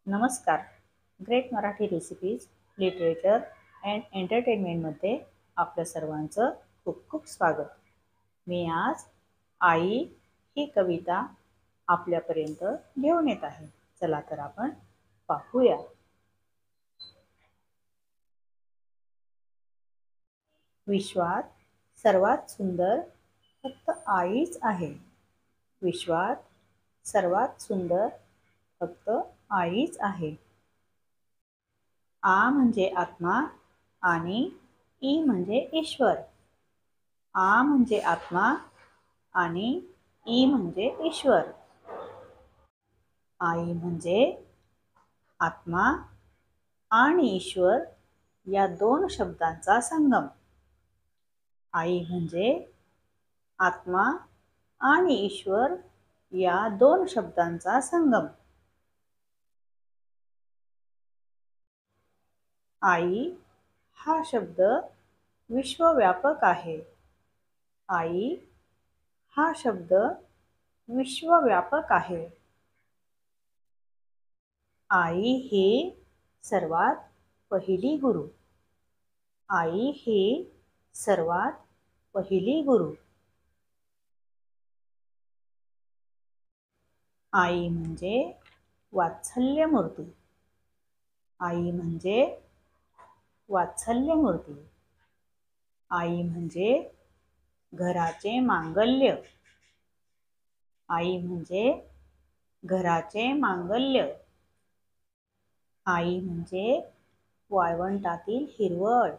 नमस्कार. Great Marathi recipes, literature and एंटरटेनमेंटमध्ये आपल्या सर्वांचं खूप खूप स्वागत. मी आज आई ही कविता आपल्यापर्यंत घेऊन येत आहे. चला तर आपण पाहूया. विश्वात सर्वात सुंदर फक्त आईच आहे. विश्वात सर्वात सुंदर फक्त आईच आहे. आ म्हणजे आत्मा आणि ई म्हणजे ईश्वर. आ म्हणजे आत्मा आणि ई म्हणजे ईश्वर. आई म्हणजे आत्मा आणि ईश्वर या दोन शब्दांचा संगम. आई म्हणजे आत्मा आणि ईश्वर या दोन शब्दांचा संगम. आई हा शब्द विश्वव्यापक आहे. आई हा शब्द विश्वव्यापक आहे. आई ही सर्वात पहिली गुरु. आई ही सर्वात पहिली गुरु. आई म्हणजे वात्सल्य मूर्ती. आई म्हणजे वात्सल्य मूर्ती. आई म्हणजे घराचे मांगल्य. आई म्हणजे घराचे मांगल्य. आई म्हणजे वाळवंटातील हिरवळ.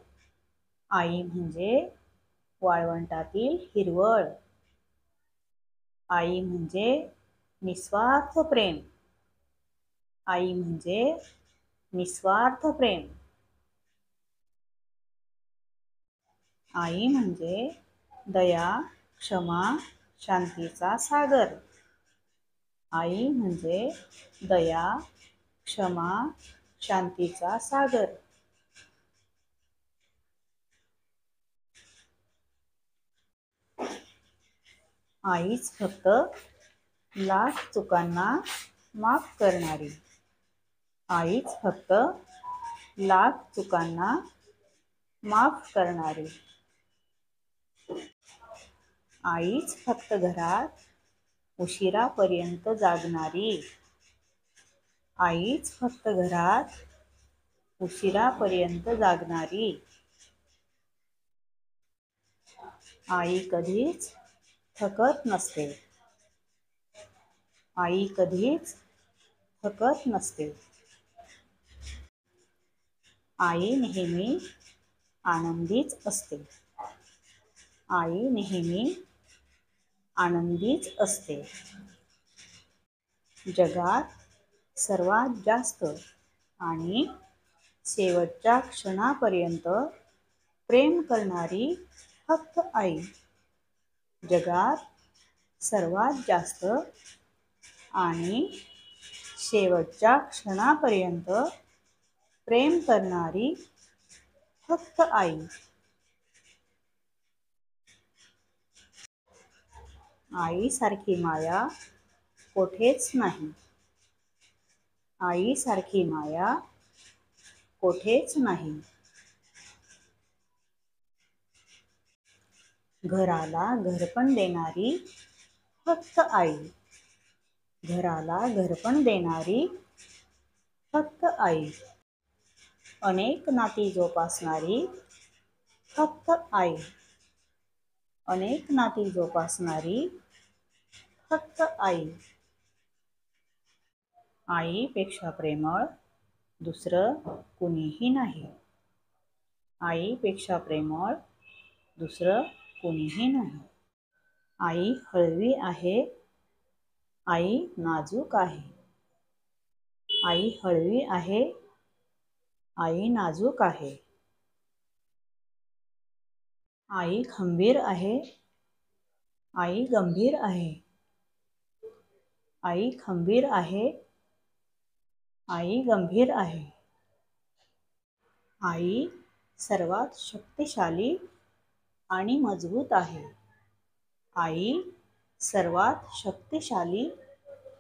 आई म्हणजे वाळवंटातील हिरवळ. आई म्हणजे निस्वार्थ प्रेम. आई म्हणजे निस्वार्थ प्रेम. आई म्हणजे दया, क्षमा, शांतीचा सागर. आई म्हणजे दया, क्षमा, शांतीचा सागर. आईच फक्त लाख चुकांना माफ करणारी. आईच फक्त लाख चुकांना माफ करणारी. आईच फक्त घरात उशिरापर्यंत जागणारी. आईच फक्त घरात उशिरापर्यंत जागणारी. आई कधीच थकत नसते. आई कधीच थकत नसते. आई नेहमी आनंदीच असते. आई नेहमी आनंदीच असते. जगात सर्वात जास्त आणि शेवटच्या क्षणापर्यंत प्रेम करणारी फक्त आई. जगात सर्वात जास्त आणि शेवटच्या क्षणापर्यंत प्रेम करणारी फक्त आई. आईसारखी माया कोठेच नाही. आईसारखी माया कोठेच नाही. घराला घरपण देणारी फक्त आई. घराला घरपण देणारी फक्त आई. अनेक नाती जोपासणारी फक्त आई. अनेक नाती जोपासणारी फक्त आई. आईपेक्षा प्रेमळ दुसरं कुणीही नाही. आईपेक्षा प्रेमळ दुसरं कुणीही नाही. आई हळवी आहे. आई नाजूक आहे. आई हळवी आहे. आई नाजूक आहे. आई खंबीर आहे. आई गंभीर आहे. आई खंबीर आहे. आई गंभीर आहे. आई सर्वात शक्तिशाली आणि मजबूत आहे. आई सर्वात शक्तिशाली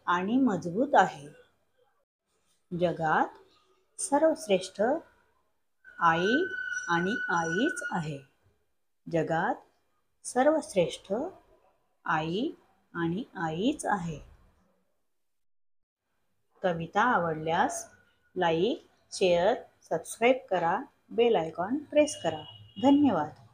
आणि मजबूत आहे. जगात सर्वश्रेष्ठ आई आणि आईच आहे. जगात सर्वश्रेष्ठ आई आणि आईच आहे. कविता आवडल्यास लाईक, शेअर, सबस्क्राईब करा, बेल आयकॉन प्रेस करा. धन्यवाद.